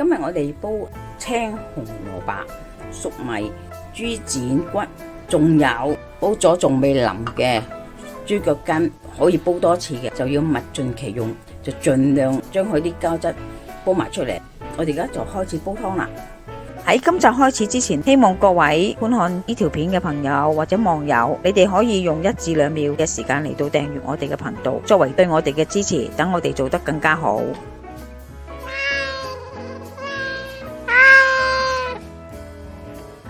今日我哋煲青紅蘿蔔、粟米、豬展骨，仲有煲咗仲未腍嘅豬腳筋，可以煲多次嘅，就要物盡其用，就盡量將佢啲膠質煲埋出嚟。我哋而家就開始煲湯啦。喺今集開始之前，希望各位觀看呢條片嘅朋友或者網友，你哋可以用1至2秒嘅時間嚟到訂閱我哋嘅頻道，作為對我哋嘅支持，等我哋做得更加好。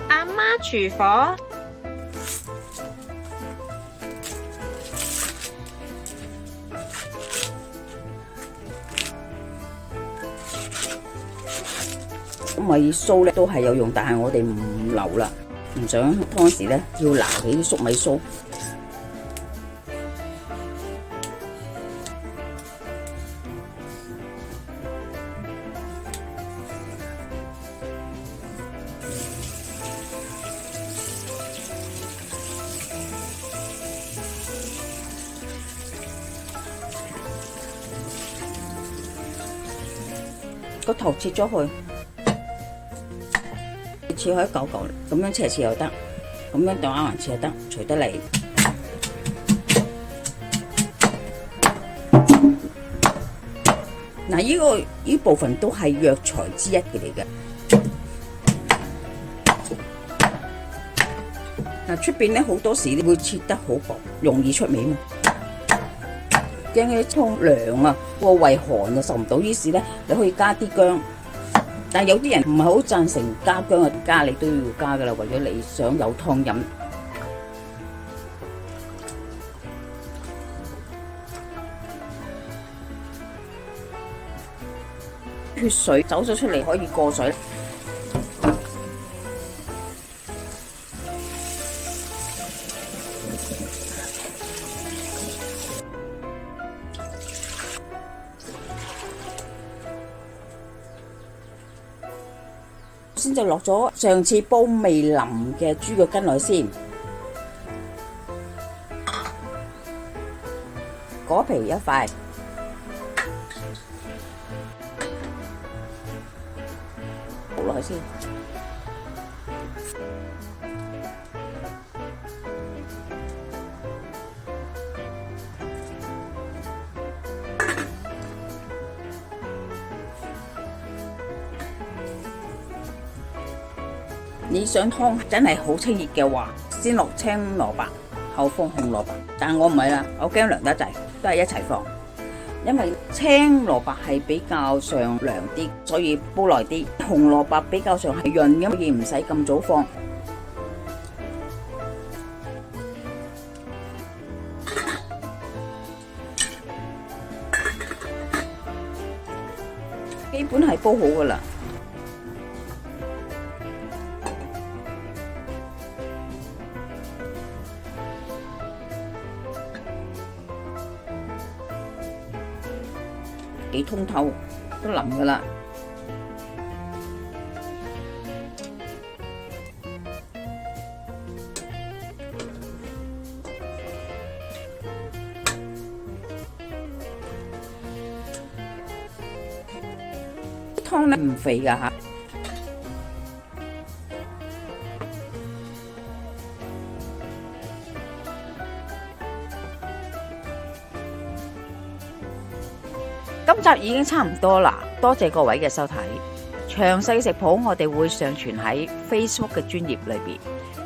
阿媽廚房，米酥咧都係有用，但係我哋唔留啦，唔想湯時咧要撈起啲粟米酥。個頭切咗佢。切開一嚿嚿，咁樣斜切又得，咁樣當啱橫切又得，隨得嚟。嗱，呢部分都係藥材之一嘅嚟嘅。嗱，出邊咧好多時會切得好薄，容易出味嘛。驚啲湯涼啊，個胃寒就受唔到，於是咧你可以加啲薑。但有啲人唔係好贊成加薑啊，加你都要加噶啦，為咗你想有湯飲。血水走咗出嚟可以過水。先就落咗上次煲未腍嘅豬腳筋落去先，果皮一塊，倒落去先。你想湯真係好清熱嘅話，先落青蘿蔔，後放紅蘿蔔。但我唔係啦，我驚涼得滯，都係一齊放。因為青蘿蔔係比較上涼啲，所以煲耐啲。紅蘿蔔比較上係潤嘅，所以唔使咁早放。基本係煲好噶啦。幾通透都腍噶啦，湯咧唔肥噶吓。今集已經差唔多啦，多謝各位嘅收睇。詳細食譜我哋會上傳喺 Facebook 嘅專頁裏邊，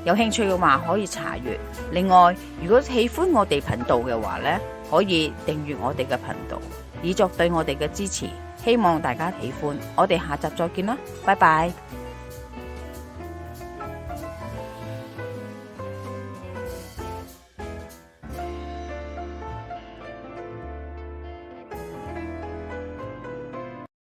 有興趣嘅話可以查閱。另外，如果喜歡我哋頻道嘅話呢，可以訂閱我哋嘅頻道，以作對我哋嘅支持。希望大家喜歡，我哋下集再見啦，拜拜。